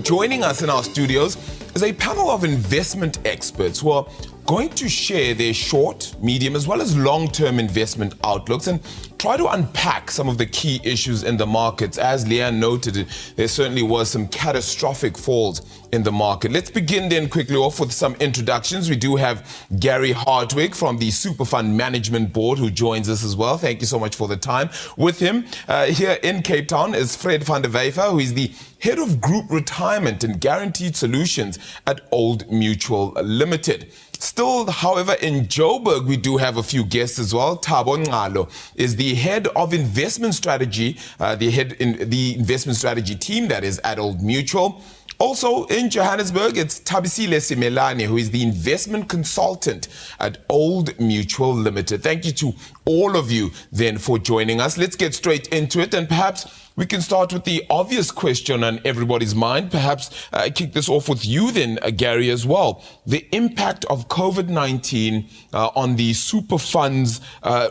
Joining us in our studios is a panel of investment experts who are going to share their short, medium, as well as long-term investment outlooks and try to unpack some of the key issues in the markets. As Leanne noted, there certainly was some catastrophic falls in the market. Let's begin then quickly off with some introductions. We do have Gary Hartwig from the SuperFund Management Board who joins us as well. Thank you so much for the time. With him here in Cape Town is Fred van der Wyver, who is the Head of Group Retirement and Guaranteed Solutions at Old Mutual Limited. Still, however, in Joburg, we do have a few guests as well. Thabo Ngalo is the Head of Investment Strategy, the investment strategy team that is at Old Mutual. Also in Johannesburg, it's Thabisile Simelane, who is the investment consultant at Old Mutual Limited. Thank you to all of you then for joining us. Let's get straight into it, and perhaps we can start with the obvious question on everybody's mind. Perhaps kick this off with you then, Gary, as well. The impact of COVID-19 on the super funds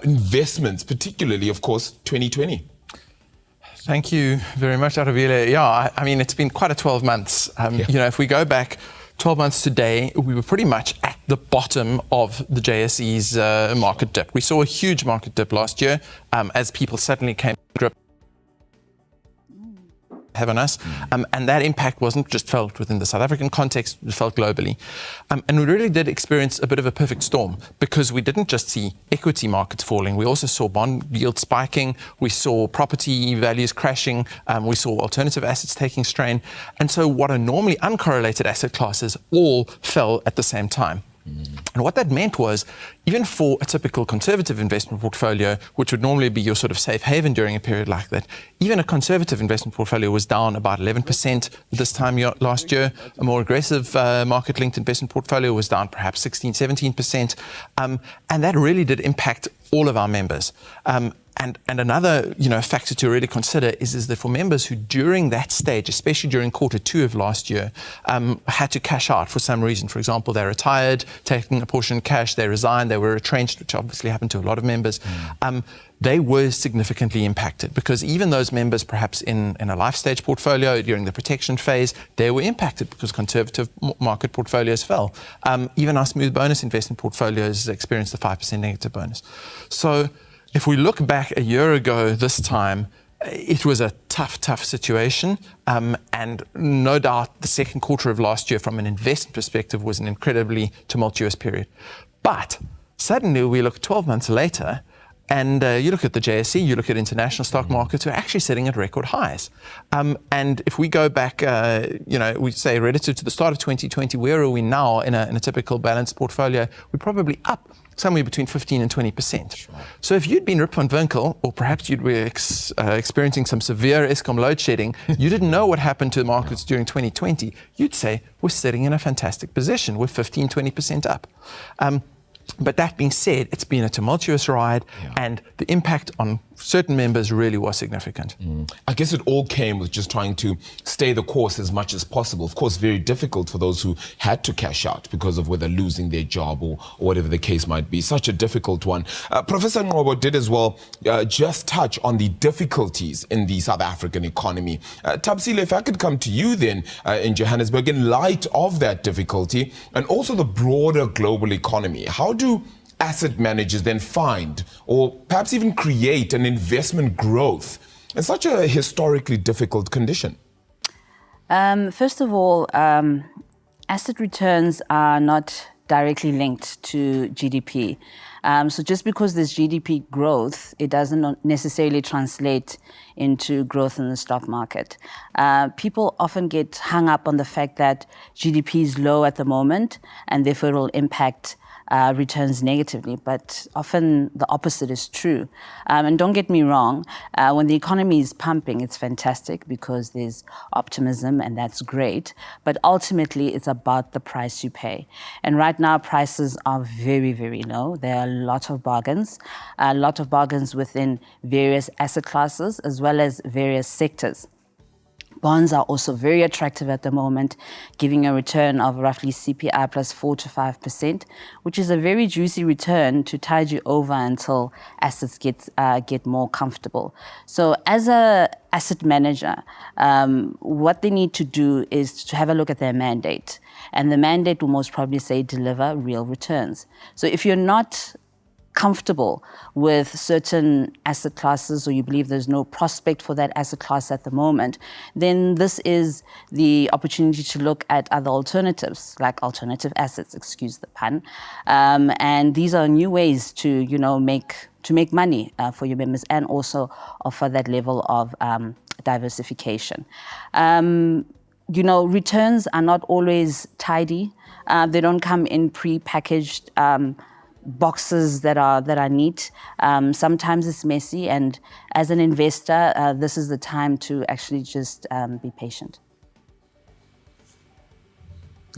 investments, particularly, of course, 2020. Thank you very much, Aravile. Yeah, I mean, it's been quite a 12 months. You know, if we go back 12 months today, we were pretty much at the bottom of the JSE's market dip. We saw a huge market dip last year as people suddenly came to grip on us, and that impact wasn't just felt within the South African context, it was felt globally. And we really did experience a bit of a perfect storm, because we didn't just see equity markets falling, we also saw bond yields spiking, we saw property values crashing, we saw alternative assets taking strain, and so what are normally uncorrelated asset classes all fell at the same time. And what that meant was, even for a typical conservative investment portfolio, which would normally be your sort of safe haven during a period like that, even a conservative investment portfolio was down about 11% this time last year. A more aggressive market-linked investment portfolio was down perhaps 16, 17%. And that really did impact all of our members. And another, factor to really consider is that for members who during that stage, especially during Q2 of last year, had to cash out for some reason. For example, they retired, taking a portion of cash, they resigned, they were retrenched, which obviously happened to a lot of members. They were significantly impacted, because even those members perhaps in a life stage portfolio during the protection phase, they were impacted because conservative market portfolios fell. Even our smooth bonus investment portfolios experienced a 5% negative bonus. So if we look back a year ago this time, it was a tough situation. And no doubt the second quarter of last year from an investment perspective was an incredibly tumultuous period. But suddenly we look 12 months later, and you look at the JSE, you look at international stock markets, we're actually sitting at record highs. And if we go back, we say relative to the start of 2020, where are we now in a typical balanced portfolio? We're probably up somewhere between 15 and 20%. Sure. So if you'd been Rip van Winkle, or perhaps you'd be experiencing some severe Eskom load shedding, you didn't know what happened to the markets during 2020, you'd say, we're sitting in a fantastic position. We're 15, 20% up. But that being said, it's been a tumultuous ride, and the impact on certain members really was significant. I guess it all came with just trying to stay the course as much as possible. Of course, very difficult for those who had to cash out because of whether losing their job or whatever the case might be. Such a difficult one. Professor Ngobo did as well just touch on the difficulties in the South African economy. Thabisile, if I could come to you then in Johannesburg, in light of that difficulty and also the broader global economy, how do asset managers then find or perhaps even create an investment growth in such a historically difficult condition? First of all, asset returns are not directly linked to GDP. So just because there's GDP growth, it doesn't necessarily translate into growth in the stock market. People often get hung up on the fact that GDP is low at the moment, and therefore it will impact returns negatively, but often the opposite is true. And don't get me wrong, when the economy is pumping, it's fantastic because there's optimism and that's great. But ultimately, it's about the price you pay. And right now, prices are very, very low. There are a lot of bargains within various asset classes as well as various sectors. Bonds are also very attractive at the moment, giving a return of roughly CPI plus 4 to 5%, which is a very juicy return to tide you over until assets get more comfortable. So as a asset manager, what they need to do is to have a look at their mandate. And the mandate will most probably say deliver real returns. So if you're not comfortable with certain asset classes or you believe there's no prospect for that asset class at the moment, then this is the opportunity to look at other alternatives, like alternative assets, excuse the pun. And these are new ways to, make money for your members and also offer that level of diversification. Returns are not always tidy. They don't come in pre-packaged boxes that are neat. Sometimes it's messy, and as an investor, this is the time to actually just be patient.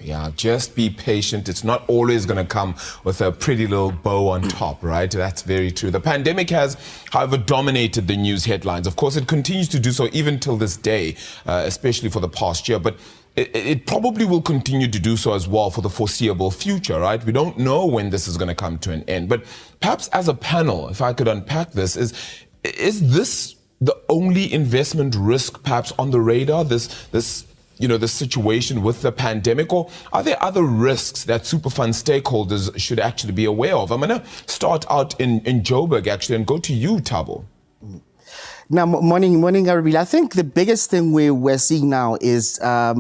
Yeah, just be patient. It's not always going to come with a pretty little bow on top, right? That's very true. The pandemic has, however, dominated the news headlines. Of course, it continues to do so even till this day, especially for the past year. But it probably will continue to do so as well for the foreseeable future, right? We don't know when this is going to come to an end. But perhaps as a panel, if I could unpack this, is this the only investment risk perhaps on the radar, this situation with the pandemic, or are there other risks that SuperFund stakeholders should actually be aware of? I'm going to start out in Joburg, actually, and go to you, Thabo. Now, morning, Arabile. I think the biggest thing we're seeing now is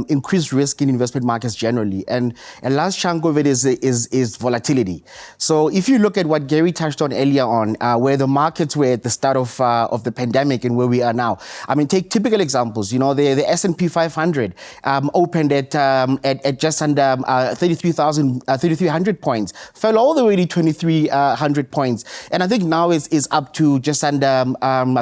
increased risk in investment markets generally, and a large chunk of it is volatility. So if you look at what Gary touched on earlier on, where the markets were at the start of the pandemic and where we are now. I mean, take typical examples. The S&P 500 opened at just under 3,300 points, fell all the way to 2,300 points, and I think now is up to just under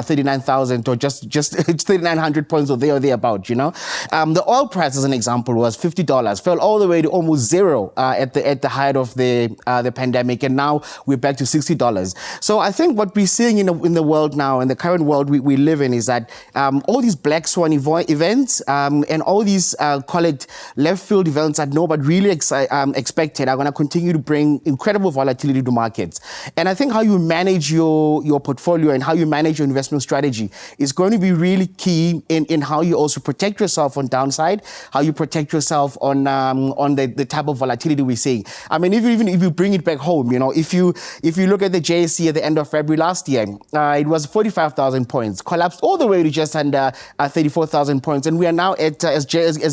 39,000 or just 3,900 points or thereabout. The oil price, as an example, was $50, fell all the way to almost zero at the height of the pandemic, and now we're back to $60. So I think what we're seeing in the world now, in the current world we live in, is that all these black swan events and all these call it left field events that nobody really expected are going to continue to bring incredible volatility to markets. And I think how you manage your portfolio and how you manage your investment strategy is going to be really key in how you also protect yourself on downside, how you protect yourself on the type of volatility we're seeing. I mean, even if you bring it back home, if you look at the JSE at the end of February last year, it was 45,000 points, collapsed all the way to just under 34,000 points, and we are now at, as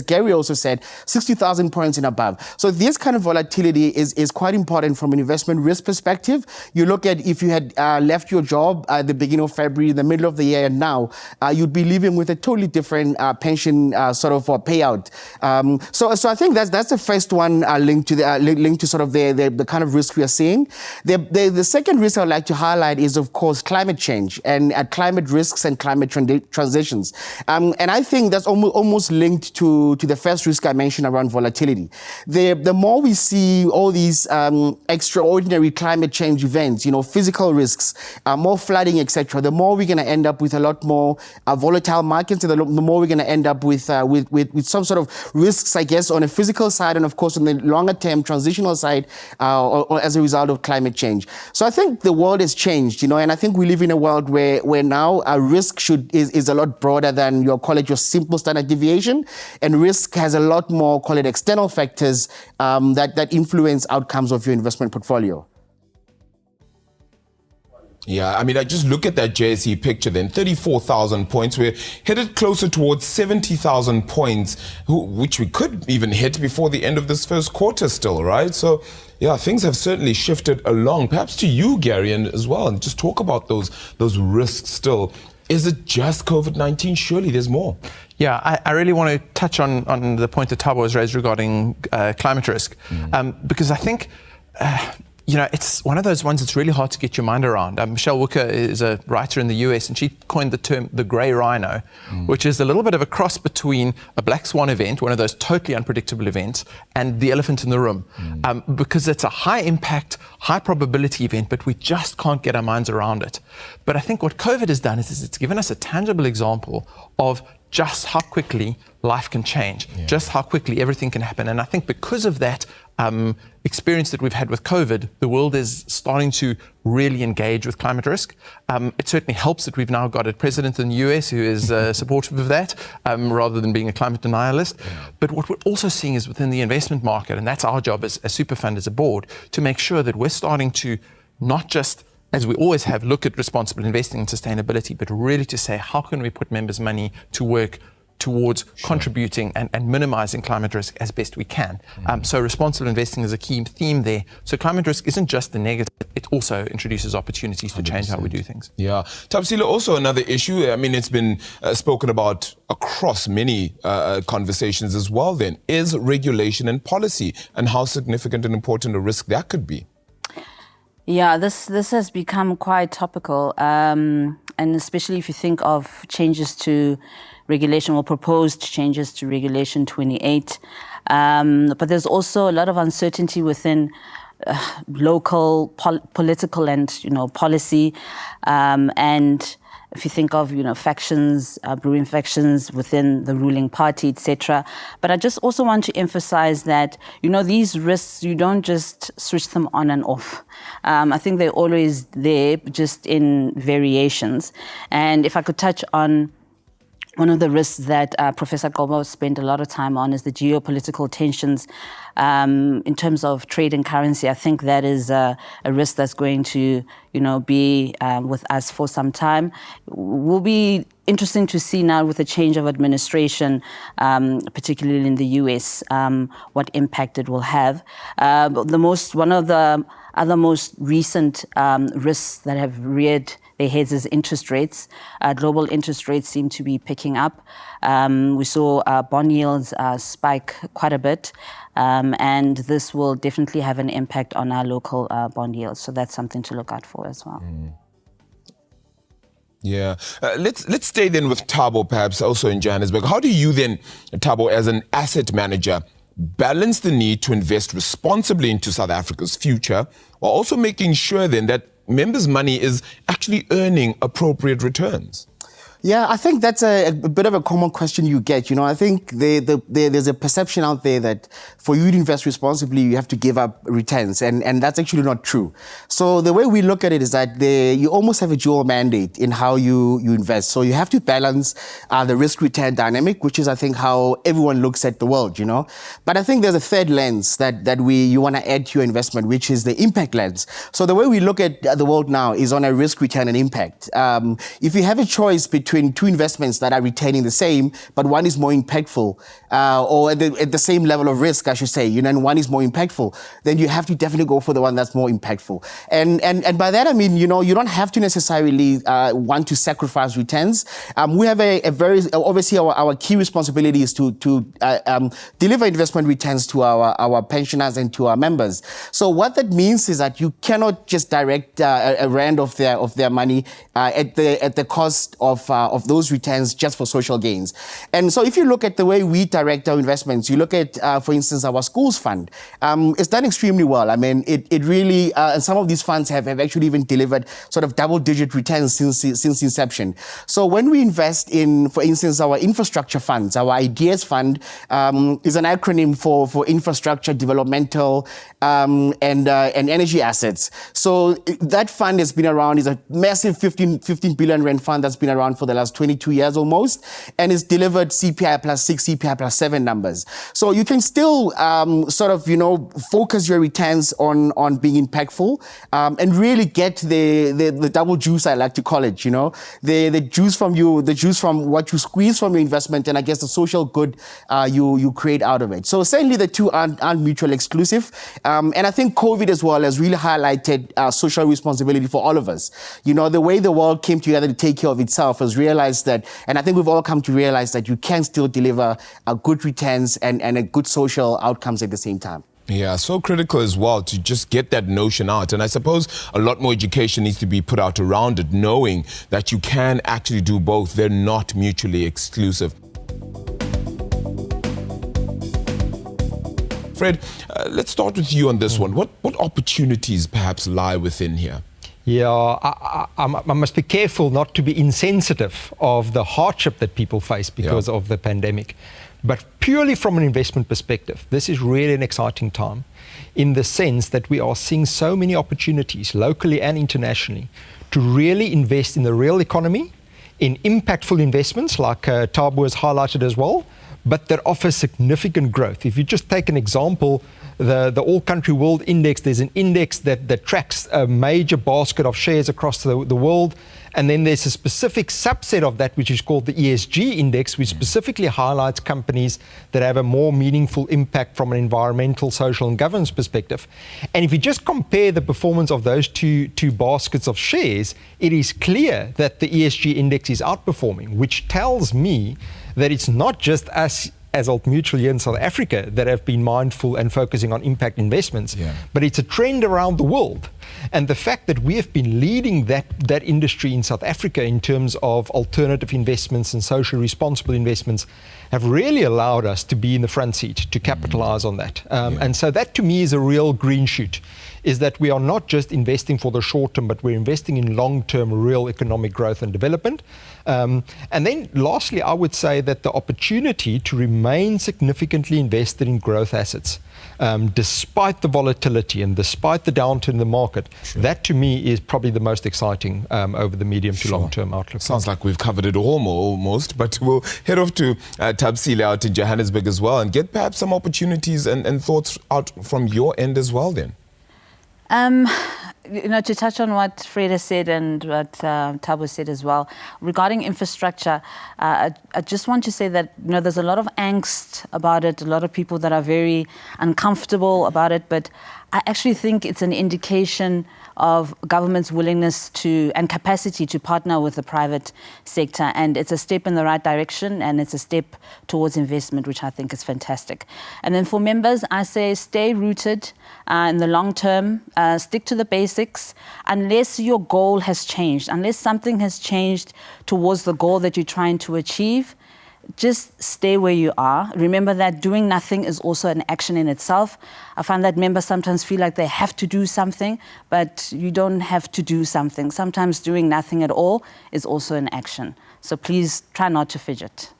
Gary also said, 60,000 points and above. So this kind of volatility is quite important from an investment risk perspective. You look at if you had left your job at the beginning of February, in the middle of the year, and now you'd be living with a totally different pension sort of payout. So I think that's the first one linked to sort of the kind of risk we are seeing. The second risk I'd like to highlight is, of course, climate change and climate risks and climate transitions. And I think that's almost linked to the first risk I mentioned around volatility. The more we see all these extraordinary climate change events, physical risks, more flooding, etc., the more we're going to end up with a lot more volatile markets, and the more we're going to end up with some sort of risks, I guess, on a physical side, and of course on the longer term transitional side, or as a result of climate change. So I think the world has changed, and I think we live in a world where now a risk is a lot broader than your simple standard deviation, and risk has a lot more, call it external factors that influence outcomes of your investment portfolio. Yeah, I mean, I just look at that JSE picture then, 34,000 points. We're headed closer towards 70,000 points, which we could even hit before the end of this first quarter still, right? So, yeah, things have certainly shifted along. Perhaps to you, Gary, and as well, and just talk about those risks still. Is it just COVID-19? Surely there's more. Yeah, I really want to touch on the point that Thabo has raised regarding climate risk, because I think it's one of those ones that's really hard to get your mind around. Michelle Wicker is a writer in the US, and she coined the term the grey rhino, which is a little bit of a cross between a black swan event, one of those totally unpredictable events, and the elephant in the room. Because it's a high impact, high probability event, but we just can't get our minds around it. But I think what COVID has done is it's given us a tangible example of just how quickly life can change, just how quickly everything can happen. And I think because of that experience that we've had with COVID, the world is starting to really engage with climate risk. It certainly helps that we've now got a president in the US who is supportive of that, rather than being a climate denialist. But what we're also seeing is within the investment market, and that's our job as SuperFund, as a board, to make sure that we're starting to not just, as we always have, look at responsible investing and sustainability, but really to say, how can we put members' money to work towards contributing and minimizing climate risk as best we can. So responsible investing is a key theme there. So climate risk isn't just the negative, it also introduces opportunities to 100%. Change how we do things. Yeah. Thabisile, also another issue, I mean, it's been spoken about across many conversations as well then, is regulation and policy, and how significant and important a risk that could be. Yeah, this has become quite topical, and especially if you think of changes to regulation or proposed changes to Regulation 28. But there's also a lot of uncertainty within local political and policy, and if you think of factions, brewing factions within the ruling party, etc. But I just also want to emphasize that these risks, you don't just switch them on and off. I think they're always there, just in variations. And if I could touch on one of the risks that Professor Qobo spent a lot of time on is the geopolitical tensions in terms of trade and currency. I think that is a risk that's going to, be with us for some time. Will be interesting to see now with the change of administration, particularly in the US, what impact it will have. One of the other most recent risks that have reared their heads is interest rates. Global interest rates seem to be picking up. We saw bond yields spike quite a bit, and this will definitely have an impact on our local bond yields. So that's something to look out for as well. Yeah. Let's stay then with Thabo, perhaps also in Johannesburg. How do you then, Thabo, as an asset manager, balance the need to invest responsibly into South Africa's future, while also making sure then that members' money is actually earning appropriate returns? Yeah, I think that's a bit of a common question you get. I think there's a perception out there that for you to invest responsibly, you have to give up returns, and that's actually not true. So the way we look at it is that you almost have a dual mandate in how you invest. So you have to balance the risk-return dynamic, which is, I think, how everyone looks at the world, But I think there's a third lens that you want to add to your investment, which is the impact lens. So the way we look at the world now is on a risk-return and impact. If you have a choice between two investments that are retaining the same, but one is more impactful, or at the same level of risk, I should say, and one is more impactful, then you have to definitely go for the one that's more impactful. And by that, I mean, you don't have to necessarily want to sacrifice returns. We have a very, obviously our key responsibility is to deliver investment returns to our pensioners and to our members. So what that means is that you cannot just direct a rand of their money at the cost of those returns just for social gains. And so if you look at the way we direct our investments, you look at, for instance, our schools fund, it's done extremely well. I mean, it really, some of these funds have actually even delivered sort of double-digit returns since inception. So when we invest in, for instance, our infrastructure funds, our IDEAS fund is an acronym for infrastructure, developmental, and energy assets. So that fund has been around, is a massive 15 billion rand fund that's been around for the last 22 years almost, and it's delivered CPI plus 6, CPI plus 7 numbers. So you can still focus your returns on being impactful, and really get the double juice, I like to call it, the juice from what you squeeze from your investment, and I guess the social good you create out of it. So certainly the two aren't mutually exclusive. And I think COVID as well has really highlighted social responsibility for all of us. The way the world came together to take care of itself has realized that, and I think we've all come to realize that you can still deliver good returns and a good social outcomes at the same time. Yeah, so critical as well to just get that notion out. And I suppose a lot more education needs to be put out around it, knowing that you can actually do both. They're not mutually exclusive. Fred, let's start with you on this one. What opportunities perhaps lie within here? Yeah, I must be careful not to be insensitive of the hardship that people face because of the pandemic. But purely from an investment perspective, this is really an exciting time in the sense that we are seeing so many opportunities locally and internationally to really invest in the real economy, in impactful investments like Thabo has highlighted as well, but that offer significant growth. If you just take an example, the All Country World Index, there's an index that tracks a major basket of shares across the world. And then there's a specific subset of that, which is called the ESG index, which specifically highlights companies that have a more meaningful impact from an environmental, social, and governance perspective. And if you just compare the performance of those two baskets of shares, it is clear that the ESG index is outperforming, which tells me that it's not just us as Old Mutual here in South Africa that have been mindful and focusing on impact investments, but it's a trend around the world. And the fact that we have been leading that industry in South Africa in terms of alternative investments and socially responsible investments have really allowed us to be in the front seat to capitalize on that. And so that to me is a real green shoot, is that we are not just investing for the short term, but we're investing in long-term real economic growth and development. And then lastly, I would say that the opportunity to remain significantly invested in growth assets, despite the volatility and despite the downturn in the market, that to me is probably the most exciting over the medium to long-term outlook. Sounds like we've covered it almost, but we'll head off to Tabsile out in Johannesburg as well and get perhaps some opportunities and thoughts out from your end as well then. To touch on what Fred has said and what Thabo said as well, regarding infrastructure, I just want to say that there's a lot of angst about it, a lot of people that are very uncomfortable about it, but I actually think it's an indication of government's willingness to and capacity to partner with the private sector. And it's a step in the right direction, and it's a step towards investment, which I think is fantastic. And then for members, I say stay rooted in the long term, stick to the basics, unless your goal has changed, unless something has changed towards the goal that you're trying to achieve. Just stay where you are. Remember that doing nothing is also an action in itself. I find that members sometimes feel like they have to do something, but you don't have to do something. Sometimes doing nothing at all is also an action. So please try not to fidget.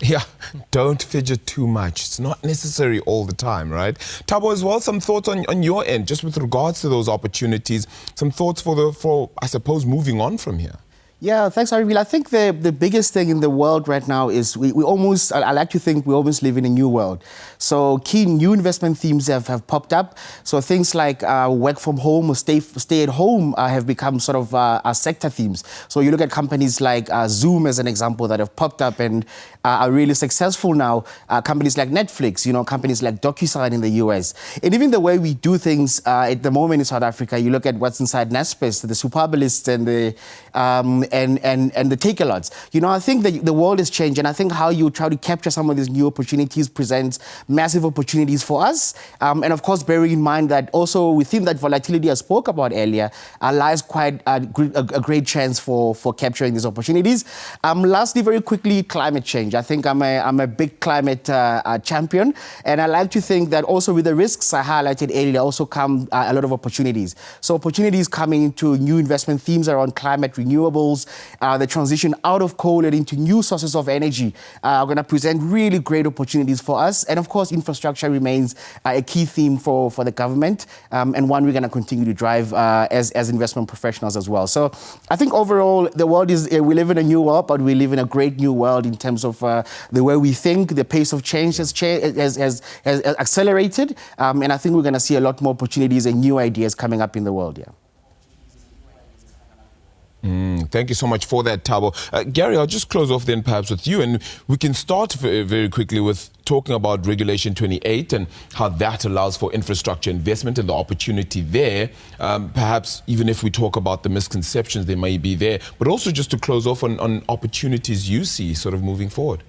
Yeah, don't fidget too much. It's not necessary all the time, right? Thabo, as well, some thoughts on your end, just with regards to those opportunities, some thoughts for I suppose, moving on from here. Yeah, thanks, Ariel. I think the biggest thing in the world right now is we almost, I like to think we almost live in a new world. So key new investment themes have popped up. So things like work from home or stay at home have become sort of our sector themes. So you look at companies like Zoom as an example that have popped up and are really successful now. Companies like Netflix, companies like DocuSign in the US. And even the way we do things at the moment in South Africa, you look at what's inside Naspers, the Superbalist and the and the take-a-lots. I think that the world has changed, and I think how you try to capture some of these new opportunities presents massive opportunities for us. And of course, bearing in mind that also within that volatility I spoke about earlier, lies quite a great chance for capturing these opportunities. Lastly, very quickly, climate change. I think I'm a big climate champion, and I like to think that also with the risks I highlighted earlier also come a lot of opportunities. So opportunities coming into new investment themes around climate, renewables, the transition out of coal and into new sources of energy are going to present really great opportunities for us. And of course, infrastructure remains a key theme for the government, and one we're going to continue to drive as investment professionals as well. So I think overall, the world is, we live in a new world, but we live in a great new world in terms of the way we think. The pace of change has accelerated, and I think we're going to see a lot more opportunities and new ideas coming up in the world. Thank you so much for that, Thabo. Gary, I'll just close off then perhaps with you, and we can start very quickly with talking about Regulation 28 and how that allows for infrastructure investment and the opportunity there. Perhaps even if we talk about the misconceptions they may be there, but also just to close off on opportunities you see sort of moving forward.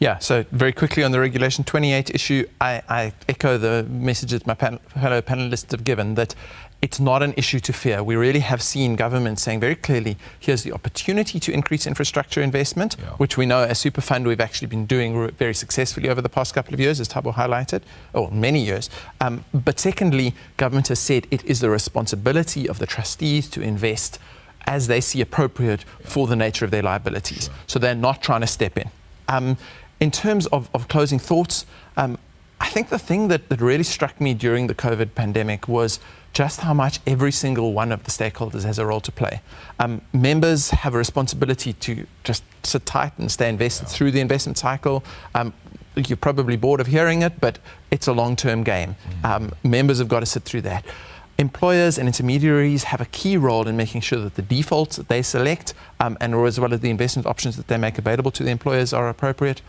Yeah, so very quickly on the Regulation 28 issue, I echo the messages my fellow panelists have given, that it's not an issue to fear. We really have seen government saying very clearly, here's the opportunity to increase infrastructure investment, which we know as SuperFund we've actually been doing very successfully over the past couple of years, as Thabo highlighted, or many years. But secondly, government has said it is the responsibility of the trustees to invest as they see appropriate for the nature of their liabilities. So they're not trying to step in. In terms of closing thoughts, I think the thing that really struck me during the COVID pandemic was just how much every single one of the stakeholders has a role to play. Members have a responsibility to just sit tight and stay invested through the investment cycle. You're probably bored of hearing it, but it's a long-term game. Members have got to sit through that. Employers and intermediaries have a key role in making sure that the defaults that they select and as well as the investment options that they make available to the employers are appropriate.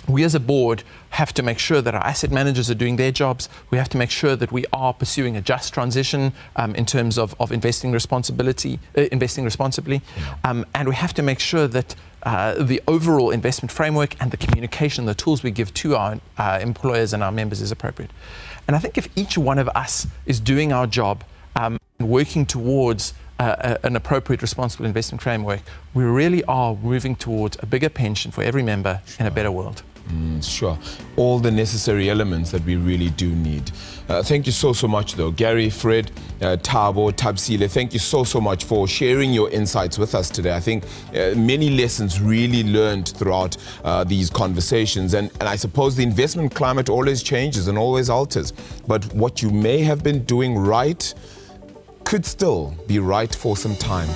We as a board have to make sure that our asset managers are doing their jobs. We have to make sure that we are pursuing a just transition in terms of investing responsibly. And we have to make sure that the overall investment framework and the communication, the tools we give to our employers and our members is appropriate. And I think if each one of us is doing our job and working towards an appropriate responsible investment framework, we really are moving towards a bigger pension for every member in a better world. Sure. All the necessary elements that we really do need. Thank you so much, though. Gary, Fred, Thabo, Thabisile, thank you so much for sharing your insights with us today. I think many lessons really learned throughout these conversations. And I suppose the investment climate always changes and always alters. But what you may have been doing right could still be right for some time.